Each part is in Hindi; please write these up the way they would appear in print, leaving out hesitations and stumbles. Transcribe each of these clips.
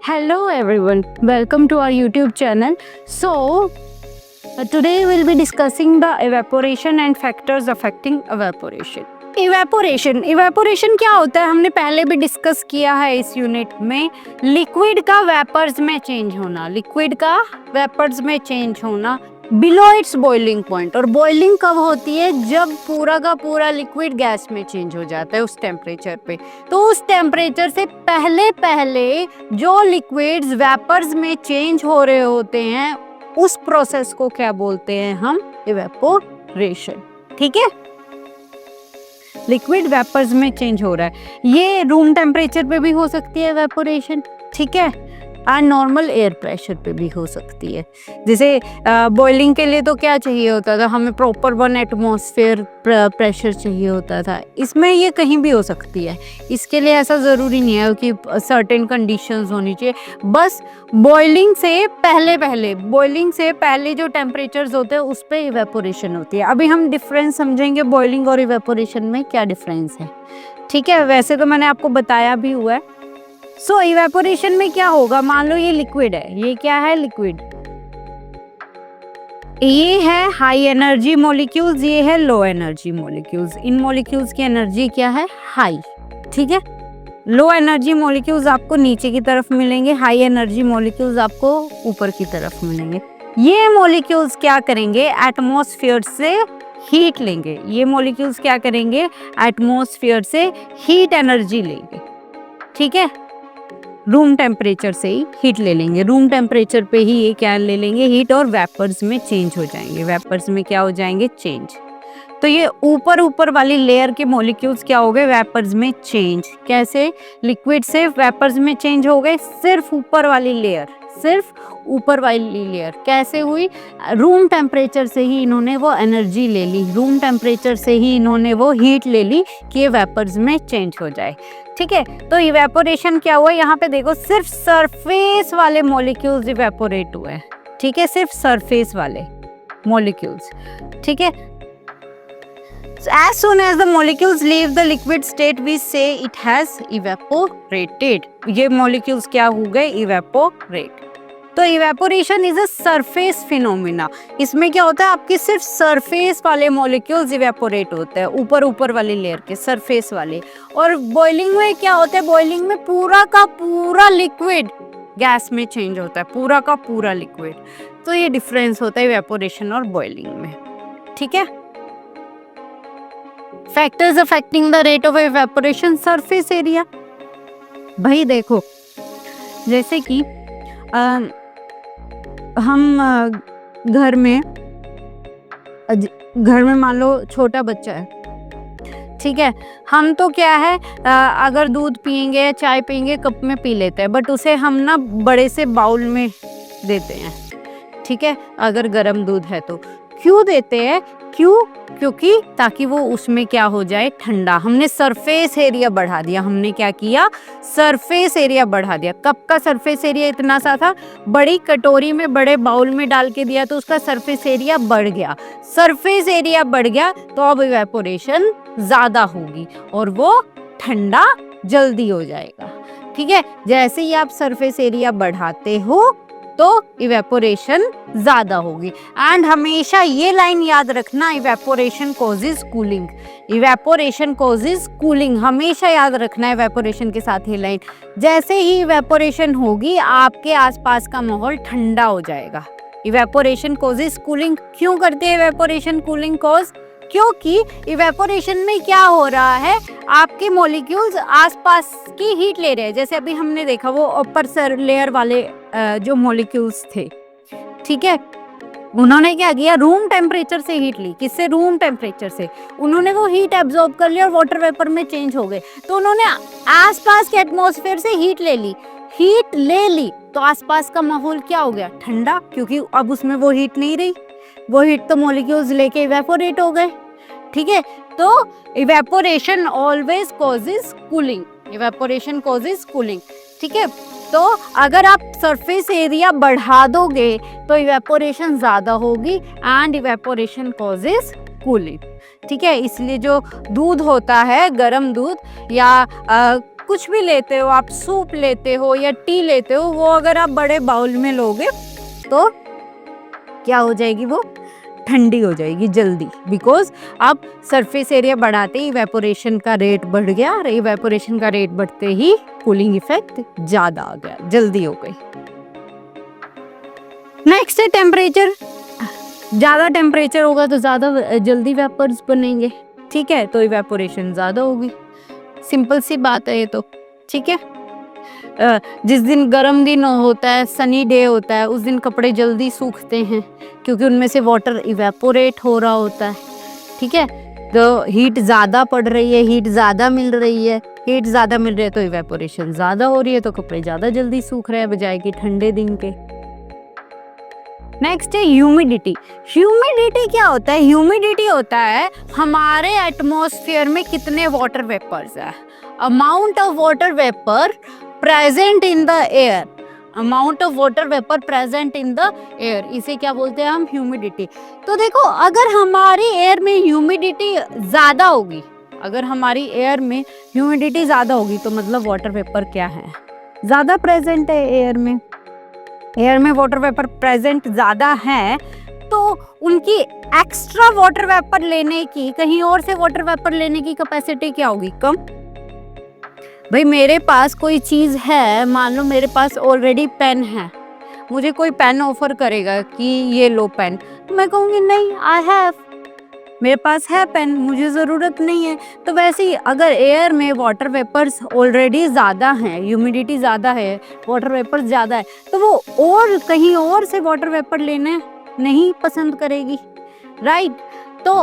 Hello everyone, welcome to our YouTube channel. Today we'll be discussing the evaporation and factors affecting evaporation. Evaporation क्या होता है हमने पहले भी डिस्कस किया है इस यूनिट में। लिक्विड का वेपर्स में चेंज होना बिलो इट्स बॉइलिंग पॉइंट। और बॉइलिंग कब होती है? जब पूरा का पूरा लिक्विड गैस में चेंज हो जाता है उस टेम्परेचर पे। तो उस टेम्परेचर से पहले जो लिक्विड्स वेपर्स में चेंज हो रहे होते हैं उस प्रोसेस को क्या बोलते हैं हम? इवेपोरेशन। ठीक है, लिक्विड वेपर्स में चेंज हो रहा है। ये रूम टेम्परेचर पे भी हो सकती है इवेपोरेशन, ठीक है, और नॉर्मल एयर प्रेशर पे भी हो सकती है। जैसे बॉइलिंग के लिए तो क्या चाहिए होता था हमें? प्रॉपर 1 एटमॉस्फेयर प्रेशर चाहिए होता था। इसमें ये कहीं भी हो सकती है, इसके लिए ऐसा ज़रूरी नहीं है कि सर्टेन कंडीशंस होनी चाहिए। बस बॉइलिंग से पहले जो टेम्परेचर्स होते हैं उस पर इवेपोरेशन होती है। अभी हम डिफरेंस समझेंगे बॉइलिंग और इवेपोरेशन में क्या डिफरेंस है। ठीक है, वैसे तो मैंने आपको बताया भी हुआ है। इवेपोरेशन में क्या होगा? मान लो ये लिक्विड है, ये क्या है? लिक्विड। ये है हाई एनर्जी मॉलिक्यूल्स, ये है लो एनर्जी मॉलिक्यूल्स। इन मॉलिक्यूल्स की एनर्जी क्या है? हाई। ठीक है, लो एनर्जी मॉलिक्यूल्स आपको नीचे की तरफ मिलेंगे, हाई एनर्जी मॉलिक्यूल्स आपको ऊपर की तरफ मिलेंगे। ये मॉलिक्यूल्स क्या करेंगे? एटमॉस्फेयर से हीट लेंगे। ये मॉलिक्यूल्स क्या करेंगे? एटमॉस्फेयर से हीट एनर्जी लेंगे। ठीक है, रूम टेम्परेचर से ही हीट ले लेंगे। रूम टेम्परेचर पे ही ये क्या ले लेंगे? हीट, और वेपर्स में चेंज हो जाएंगे। वेपर्स में क्या हो जाएंगे? चेंज। तो ये ऊपर वाली लेयर के मॉलिक्यूल्स क्या हो गए? वेपर्स में चेंज। कैसे? लिक्विड से वेपर्स में चेंज हो गए। सिर्फ ऊपर वाली लेयर कैसे हुई? रूम टेम्परेचर से ही इन्होंने वो एनर्जी ले ली, रूम टेम्परेचर से ही इन्होंने वो हीट ले ली कि ये वेपर्स में चेंज हो जाए। ठीक है, तो इवेपोरेशन क्या हुआ? यहाँ पे देखो, सिर्फ सरफेस वाले मॉलिक्यूल्स इवेपोरेट हुए हैं। ठीक है, सिर्फ सरफेस वाले मॉलिक्यूल्स। ठीक है, as soon as the molecules leave the liquid state we say it has evaporated। ये molecules क्या हो गए? evaporate। तो evaporation is a surface phenomena। इसमें क्या होता है? आपकी सिर्फ सरफेस वाले मॉलिक्यूल्स इवेपोरेट होते हैं, ऊपर वाली लेयर के सरफेस वाले। और बॉइलिंग में क्या होता है? बॉइलिंग में पूरा का पूरा लिक्विड गैस में चेंज होता है, पूरा का पूरा लिक्विड। तो ये डिफरेंस होता है इवेपोरेशन और बॉइलिंग में। ठीक है, factors affecting the rate of evaporation. Surface area, भाई देखो, जैसे कि हम घर में मान लो छोटा बच्चा है, ठीक है, हम तो क्या है, अगर दूध पियेंगे या चाय पियेंगे कप में पी लेते हैं, बट उसे हम ना बड़े से बाउल में देते हैं। ठीक है, अगर गर्म दूध है तो क्यों देते हैं? क्योंकि ताकि वो उसमें क्या हो जाए? ठंडा। हमने सरफेस एरिया बढ़ा दिया। हमने क्या किया? सरफेस एरिया बढ़ा दिया। कप का सरफेस एरिया इतना सा था, बड़ी कटोरी में बड़े बाउल में डाल के दिया तो उसका सरफेस एरिया बढ़ गया। सरफेस एरिया बढ़ गया तो अब इवेपोरेशन ज्यादा होगी और वो ठंडा जल्दी हो जाएगा। ठीक है, जैसे ही आप सरफेस एरिया बढ़ाते हो तो इवेपोरेशन ज्यादा होगी। एंड हमेशा ये लाइन याद रखना, evaporation causes cooling. Evaporation causes cooling, हमेशा याद रखना है इवेपोरेशन के साथ ये लाइन। जैसे ही इवेपोरेशन होगी आपके आसपास का माहौल ठंडा हो जाएगा। Evaporation causes cooling. क्यों करते हैं इवेपोरेशन कूलिंग कॉज? क्योंकि इवेपोरेशन में क्या हो रहा है? आपके मॉलिक्यूल्स आसपास की हीट ले रहे हैं। जैसे अभी हमने देखा वो अपर लेयर वाले जो मॉलिक्यूल्स थे, ठीक है, उन्होंने क्या किया? रूम टेम्परेचर से हीट ली। किससे? रूम टेम्परेचर से। उन्होंने वो हीट एब्जॉर्ब कर लिया और वाटर वेपर में चेंज हो गए। तो उन्होंने आसपास के एटमॉस्फेयर से हीट ले ली तो आसपास का माहौल क्या हो गया? ठंडा, क्योंकि अब उसमें वो हीट नहीं रही, वो हीट तो मॉलिक्यूल्स लेके इवेपोरेट हो गए। ठीक है, तो evaporation always causes cooling. Evaporation causes cooling. ठीक है, तो अगर आप सरफेस एरिया बढ़ा दोगे तो इवेपोरेशन ज्यादा होगी एंड इवेपोरेशन कॉजेज कूलिंग। ठीक है, इसलिए जो दूध होता है, गर्म दूध या कुछ भी लेते हो, आप सूप लेते हो या टी लेते हो, वो अगर आप बड़े बाउल में लोगे तो क्या हो जाएगी, वो ठंडी हो जाएगी जल्दी, बिकॉज आप सरफेस एरिया बढ़ाते ही इवेपोरेशन का रेट बढ़ गया, और इवेपोरेशन का रेट बढ़ते ही कूलिंग इफेक्ट ज्यादा आ गया, जल्दी हो गई। नेक्स्ट है टेम्परेचर। ज्यादा टेम्परेचर होगा तो ज्यादा जल्दी वेपर्स बनेंगे, ठीक है, तो इवेपोरेशन ज्यादा होगी। सिंपल सी बात है ये तो, ठीक है। जिस दिन गर्म दिन होता है, सनी डे होता है, उस दिन कपड़े जल्दी सूखते हैं क्योंकि उनमें से वाटर इवेपोरेट हो रहा होता है, ठीक है। तो हीट ज़्यादा पड़ रही है, हीट ज़्यादा मिल रही है, हीट ज़्यादा मिल रही है तो इवेपोरेशन ज़्यादा हो रही है, तो कपड़े ज़्यादा जल्दी सूख रहे हैं बजाय कि ठंडे दिन के। नेक्स्ट है ह्यूमिडिटी। ह्यूमिडिटी क्या होता है? ह्यूमिडिटी होता है हमारे एटमॉस्फेयर में कितने वाटर वेपर्स है, amount of water vapour present in the air, amount of water vapour present in the air, इसे क्या बोलते हैं हम? ह्यूमिडिटी। तो देखो, अगर हमारी एयर में ह्यूमिडिटी ज्यादा होगी, अगर हमारी एयर में ह्यूमिडिटी ज्यादा होगी तो मतलब वाटर वेपर क्या है? ज्यादा प्रेजेंट है एयर में। एयर में वाटर वेपर प्रेजेंट ज्यादा है तो उनकी एक्स्ट्रा वाटर वेपर लेने की, कहीं और से वाटर वेपर लेने की कैपेसिटी क्या होगी? कम। भाई मेरे पास कोई चीज है, मान लो मेरे पास ऑलरेडी पेन है, मुझे कोई पेन ऑफर करेगा कि ये लो पेन, तो मैं कहूंगी नहीं, आई हैव, मेरे पास है पेन, मुझे ज़रूरत नहीं है। तो वैसे ही अगर एयर में वाटर वेपर्स ऑलरेडी ज़्यादा हैं, ह्यूमिडिटी ज़्यादा है, वाटर वेपर्स ज़्यादा है, तो वो और कहीं और से वाटर वेपर लेने नहीं पसंद करेगी, राइट। तो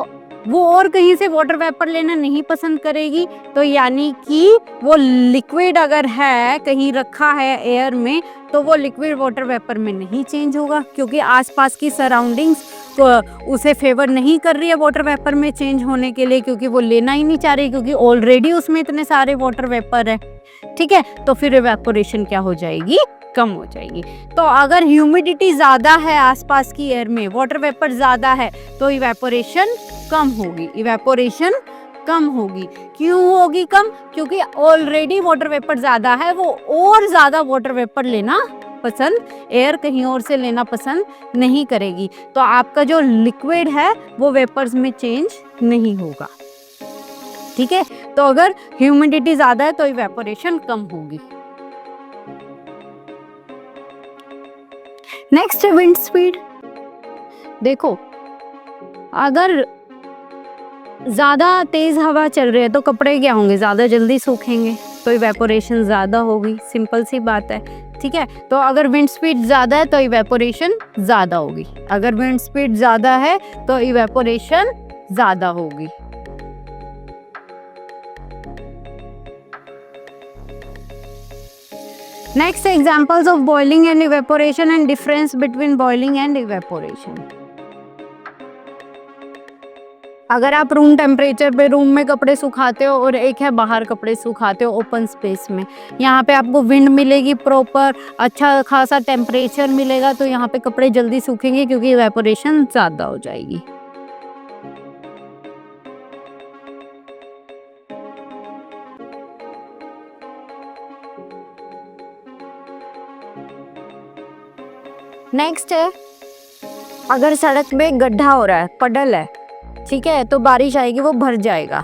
वो और कहीं से वाटर वेपर लेना नहीं पसंद करेगी, तो यानी कि वो लिक्विड अगर है कहीं रखा है एयर में, तो वो लिक्विड वाटर वेपर में नहीं चेंज होगा, क्योंकि आसपास की सराउंडिंग्स तो उसे फेवर नहीं कर रही है वाटर वेपर में चेंज होने के लिए, क्योंकि वो लेना ही नहीं चाह रही, क्योंकि ऑलरेडी उसमें इतने सारे वाटर वेपर है, ठीक है। तो फिर इवेपोरेशन क्या हो जाएगी? कम हो जाएगी। तो अगर ह्यूमिडिटी ज्यादा है आसपास की एयर में, वाटर वेपर ज्यादा है, तो इवेपोरेशन कम होगी, इवेपोरेशन कम होगी। क्यों होगी कम? क्योंकि ऑलरेडी वाटर वेपर ज्यादा है, वो और ज्यादा वाटर वेपर लेना पसंद, एयर कहीं और से लेना पसंद नहीं करेगी, तो आपका जो लिक्विड है वो वेपर्स में चेंज नहीं होगा, ठीक है। तो अगर ह्यूमिडिटी ज्यादा है तो इवेपोरेशन कम होगी। नेक्स्ट है विंड स्पीड। देखो, अगर ज्यादा तेज हवा चल रही है तो कपड़े क्या होंगे? ज्यादा जल्दी सूखेंगे, तो इवेपोरेशन ज्यादा होगी, सिंपल सी बात है, ठीक है। तो अगर विंड स्पीड ज्यादा है तो इवेपोरेशन ज्यादा होगी, अगर विंड स्पीड ज्यादा है तो इवेपोरेशन ज्यादा होगी। Next examples of boiling and evaporation and difference between boiling and evaporation. अगर आप रूम टेम्परेचर पे रूम में कपड़े सुखाते हो और एक है बाहर कपड़े सुखाते हो ओपन स्पेस में, यहाँ पे आपको विंड मिलेगी प्रॉपर, अच्छा खासा टेम्परेचर मिलेगा, तो यहाँ पे कपड़े जल्दी सूखेंगे क्योंकि इवेपोरेशन ज़्यादा हो जाएगी। नेक्स्ट है, अगर सड़क में गड्ढा हो रहा है, पडल है, ठीक है, तो बारिश आएगी वो भर जाएगा,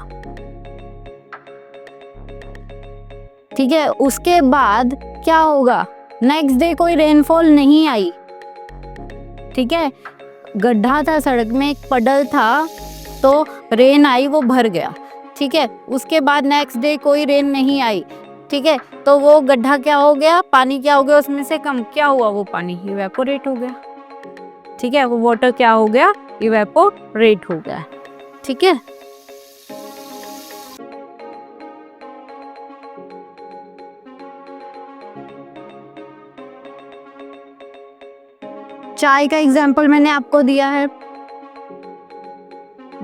ठीक है। उसके बाद क्या होगा? नेक्स्ट डे कोई रेनफॉल नहीं आई, ठीक है, गड्ढा था सड़क में, एक पडल था, तो रेन आई वो भर गया, ठीक है। उसके बाद नेक्स्ट डे कोई रेन नहीं आई, ठीक है, तो वो गड्ढा क्या हो गया? पानी क्या हो गया उसमें से कम? क्या हुआ? वो पानी इवेपोरेट हो गया, ठीक है, वो वाटर क्या हो गया? इवेपोरेट हो गया, ठीक है। चाय का एग्जाम्पल मैंने आपको दिया है,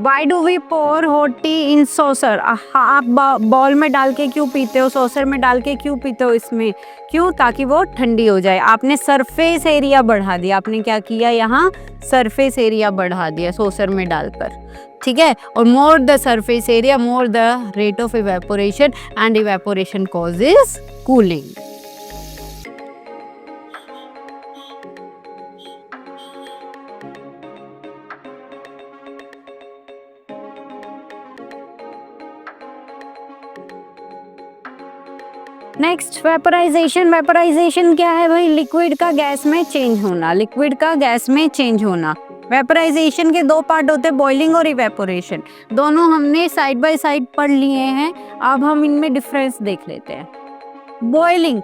Why do we pour hot tea in saucer? आप बॉल में डाल के क्यों पीते हो, सॉसर में डाल के क्यों पीते हो इसमें? क्यों? ताकि वो ठंडी हो जाए। आपने सरफेस एरिया बढ़ा दिया। आपने क्या किया यहाँ? सरफेस एरिया बढ़ा दिया सॉसर में डालकर, ठीक है। और more the surface area more the rate of evaporation and evaporation causes cooling. Next vaporisation. Vaporisation क्या है भाई? लिक्विड का गैस में चेंज होना। लिक्विड का गैस में चेंज होना। वेपराइजेशन के दो पार्ट होते हैं, बॉइलिंग और इवेपोरेशन। दोनों हमने साइड बाय साइड पढ़ लिए हैं। अब हम इनमें डिफरेंस देख लेते हैं। बॉइलिंग।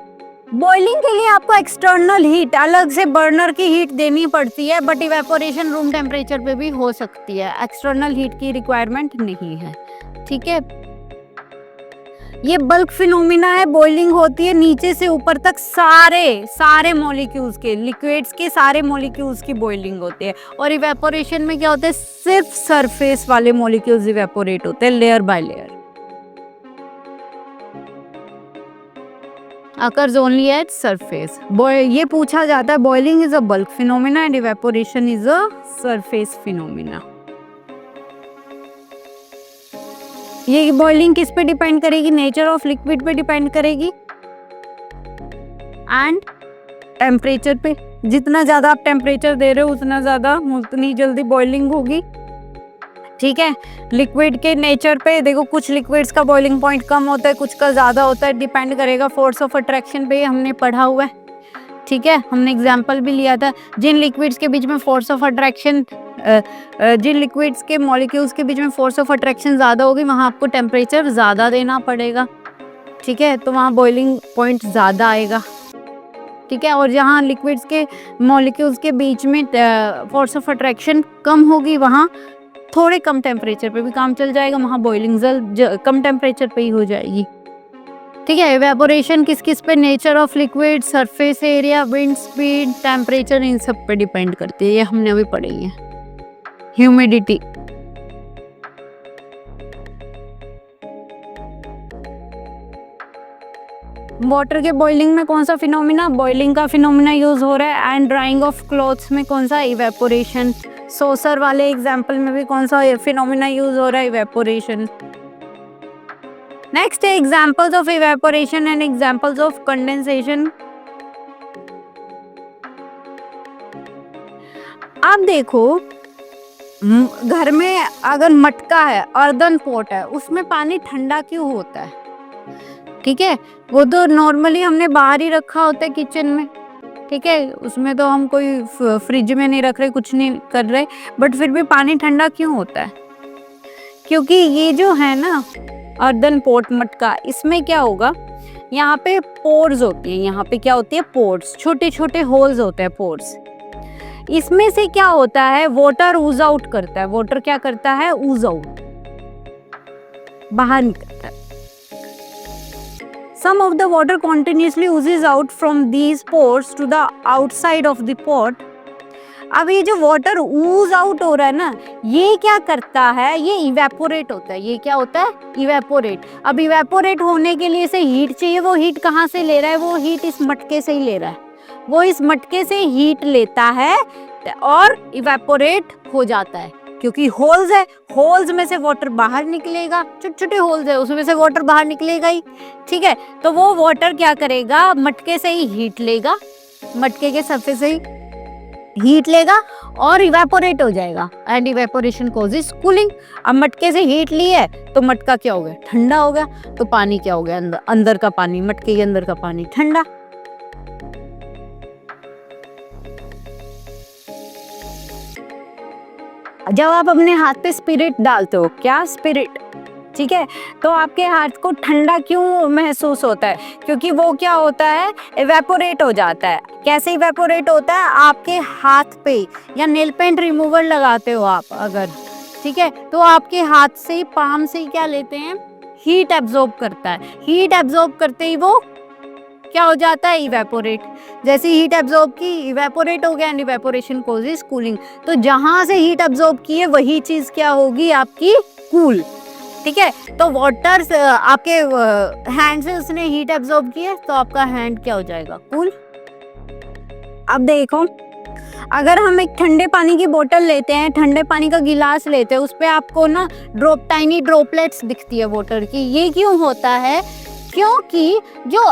बॉइलिंग के लिए आपको एक्सटर्नल हीट, अलग से बर्नर की हीट देनी पड़ती है, बट इवेपोरेशन रूम टेम्परेचर पे भी हो सकती है। एक्सटर्नल हीट की रिक्वायरमेंट नहीं है, ठीक है। ये बल्क फिनोमिना है। बॉइलिंग होती है नीचे से ऊपर तक सारे मॉलिक्यूल्स के, लिक्विड्स के सारे मॉलिक्यूल्स की बॉइलिंग होती है। और इवेपोरेशन में क्या होता है? सिर्फ सरफेस वाले मॉलिक्यूल्स इवेपोरेट होते हैं, layer by layer. occurs only at surface. ये पूछा जाता है, boiling is a bulk phenomena and evaporation is a surface phenomena. ये बॉइलिंग किस पे डिपेंड करेगी? नेचर ऑफ लिक्विड पे डिपेंड करेगी एंड टेम्परेचर पे। जितना ज्यादा आप टेम्परेचर दे रहे हो उतना ज्यादा उतनी जल्दी बॉइलिंग होगी, ठीक है। लिक्विड के नेचर पे देखो, कुछ लिक्विड्स का बॉइलिंग पॉइंट कम होता है, कुछ का ज्यादा होता है। डिपेंड करेगा फोर्स ऑफ अट्रैक्शन पे, हमने पढ़ा हुआ है, ठीक है। हमने एग्जाम्पल भी लिया था। जिन लिक्विड्स के बीच में फोर्स ऑफ अट्रैक्शन, जिन लिक्विड्स के मॉलिक्यूल्स के बीच में फोर्स ऑफ अट्रैक्शन ज़्यादा होगी, वहाँ आपको टेम्परेचर ज़्यादा देना पड़ेगा, ठीक है। तो वहाँ बॉइलिंग पॉइंट ज़्यादा आएगा, ठीक है। और जहाँ लिक्विड्स के मॉलिक्यूल्स के बीच में फोर्स ऑफ अट्रैक्शन कम होगी, वहाँ थोड़े कम टेम्परेचर पे भी काम चल जाएगा, वहाँ बॉइलिंग कम टेम्परेचर पे ही हो जाएगी, ठीक है। इवेपोरेशन किस किस पे? Nature of liquid, surface area, wind speed, temperature, इन सब पे डिपेंड करती है। ये हमने अभी पढ़ी है। ह्यूमिडिटी। वाटर के बॉइलिंग में कौन सा फिनोमिना? बॉइलिंग का फिनोमिना यूज हो रहा है। एंड ड्राइंग ऑफ क्लॉथ्स में कौन सा? इवेपोरेशन। सोसर वाले एग्जाम्पल में भी कौन सा फिनोमिना यूज हो रहा है? इवेपोरेशन। नेक्स्ट है examples of evaporation and examples of condensation. आप देखो, घर में अगर मटका है, अर्दन पॉट है, उसमें पानी ठंडा क्यों होता है? ठीक है, वो तो नॉर्मली हमने बाहर ही रखा होता है किचन में, ठीक है। उसमें तो हम कोई फ्रिज में नहीं रख रहे, कुछ नहीं कर रहे, बट फिर भी पानी ठंडा क्यों होता है? क्योंकि ये जो है ना अर्दन पॉट, मटका, इसमें क्या होगा, यहाँ पे पोर्स होती है। यहाँ पे क्या होती है? पोर्स, छोटे छोटे होल्स होते हैं, पोर्स। इसमें से क्या होता है? वाटर ऊज आउट करता है। वाटर क्या करता है? ऊज आउट, बाहर निकलता है। Some of the water continuously oozes out from these pores to the outside of the pot. अब ये जो वाटर ऊज आउट हो रहा है ना, ये क्या करता है? ये इवेपोरेट होता है। ये क्या होता है? इवेपोरेट। अब इवेपोरेट होने के लिए इसे हीट चाहिए। वो हीट कहाँ से ले रहा है? वो हीट इस मटके से ही ले रहा है। वो इस मटके से हीट लेता है और इवेपोरेट हो जाता है, क्योंकि होल्स है, होल्स में से वाटर बाहर निकलेगा। छोटे छोटे होल्स है, उसमें से वाटर बाहर निकलेगा ही, ठीक है। तो वो वाटर क्या करेगा? मटके से ही हीट लेगा, मटके के सरफेस से ही हीट लेगा और इवेपोरेट हो जाएगा। And evaporation causes cooling. अब मटके से हीट ली है तो मटका क्या हो गया? ठंडा हो गया। तो पानी क्या हो गया? अंदर का पानी, मटके के अंदर का पानी ठंडा। जब आप अपने हाथ पे स्पिरिट डालते हो, क्या स्पिरिट, ठीक है, तो आपके हाथ को ठंडा क्यों महसूस होता है? क्योंकि वो क्या होता है? इवेपोरेट हो जाता है। कैसे इवेपोरेट होता है? आपके हाथ पे या नेल पेंट रिमूवर लगाते हो आप अगर, ठीक है, तो आपके हाथ से, पाम से क्या लेते हैं? हीट एब्जॉर्ब करता है। हीट एब्जॉर्ब करते ही वो क्या हो जाता है, इवेपोरेट। जैसे हीट एब्जॉर्ब की, इवेपोरेट हो गया, एंड इवेपोरेशन कॉजेज कूलिंग। तो जहां से हीट एब्जॉर्ब की है वही चीज क्या होगी आपकी, कूल। ठीक है, तो वाटर आपके हैंड से उसने हीट एब्जॉर्ब की है तो आपका हैंड क्या हो जाएगा, कूल। अब देखो, अगर हम एक ठंडे पानी की बोतल लेते हैं, ठंडे पानी का गिलास लेते हैं, उस पे आपको ना टाइनी ड्रॉपलेट्स दिखती है वाटर की। ये क्यों होता है, क्योंकि जो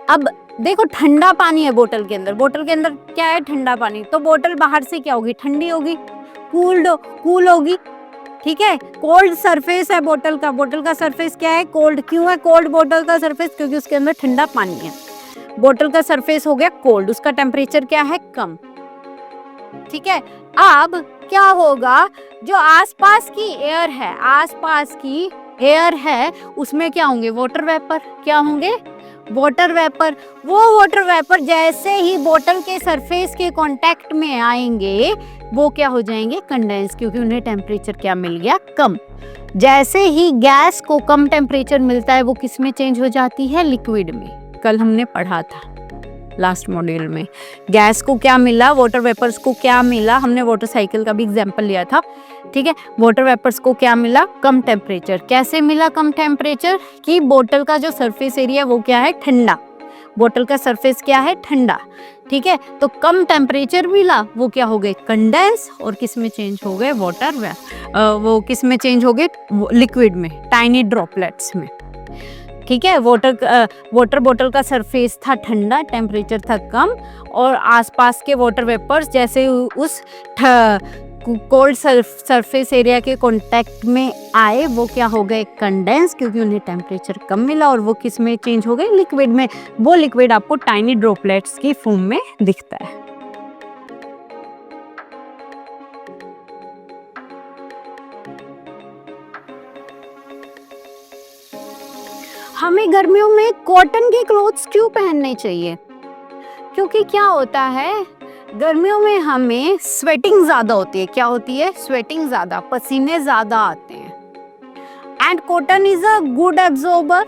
अब देखो ठंडा पानी है बोतल के अंदर, बोतल के अंदर क्या है, ठंडा पानी, तो बोतल बाहर से क्या होगी, ठंडी होगी, कूल होगी। ठीक है, कोल्ड सरफेस है बोतल का सरफेस क्या है, कोल्ड। क्यों है कोल्ड बोतल का सरफेस, क्योंकि उसके अंदर ठंडा पानी है। बोतल का सरफेस हो गया कोल्ड, उसका टेम्परेचर क्या है, कम। ठीक है, अब क्या होगा, जो आसपास की एयर है, आसपास की एयर है, उसमें क्या होंगे, वाटर वेपर। क्या होंगे, वाटर वेपर। वो वाटर वेपर जैसे ही बोतल के सरफेस के कांटेक्ट में आएंगे वो क्या हो जाएंगे, कंडेंस, क्योंकि उन्हें टेम्परेचर क्या मिल गया, कम। जैसे ही गैस को कम टेम्परेचर मिलता है वो किस में चेंज हो जाती है, लिक्विड में। कल हमने पढ़ा था लास्ट मॉड्यूल में, गैस को क्या मिला, वाटर वेपर्स को क्या मिला, हमने वाटर साइकिल का भी एग्जांपल लिया था। ठीक है, वाटर वेपर्स को क्या मिला, कम टेम्परेचर। कैसे मिला कम टेम्परेचर, कि बोतल का जो सरफेस एरिया वो क्या है, ठंडा। बोतल का सरफेस क्या है, ठंडा। ठीक है, तो कम टेम्परेचर मिला, वो क्या हो गए, कंडेंस, और किस में चेंज हो गए, वो किस में चेंज हो गए, लिक्विड में, टाइनी ड्रॉपलेट्स में। ठीक है, वाटर बोतल का सरफेस था ठंडा, टेम्परेचर था कम, और आसपास के वाटर वेपर्स जैसे उस कोल्ड सरफेस एरिया के कांटेक्ट में आए वो क्या हो गए, कंडेंस, क्योंकि उन्हें टेम्परेचर कम मिला, और वो किस में चेंज हो गए, लिक्विड में। वो लिक्विड आपको टाइनी ड्रॉपलेट्स की फॉर्म में दिखता है। हमें गर्मियों में कॉटन के क्लोथ्स क्यों पहनने चाहिए, क्योंकि क्या होता है, गर्मियों में हमें स्वेटिंग ज्यादा होती है। क्या होती है, स्वेटिंग ज्यादा, पसीने ज्यादा आते हैं। And cotton is a good absorber.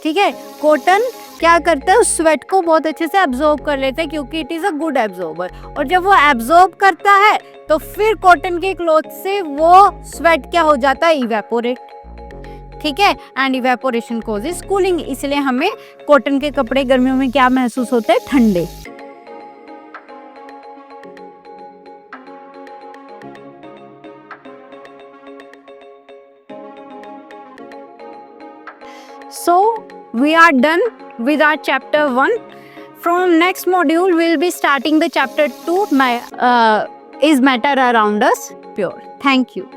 ठीक है, कॉटन क्या करता है, उस स्वेट को बहुत अच्छे से एब्जॉर्ब कर लेता है, क्योंकि it is a good absorber. और जब वो एब्जॉर्ब करता है तो फिर कॉटन के क्लॉथ से वो स्वेट क्या हो जाता है, इवेपोरेट। ठीक है, एंड इवेपोरेशन कॉजेज कूलिंग। इसलिए हमें कॉटन के कपड़े गर्मियों में क्या महसूस होते हैं, ठंडे। So we are done with our chapter 1. From next module we'll be starting the chapter 2, is matter around us pure. Thank you.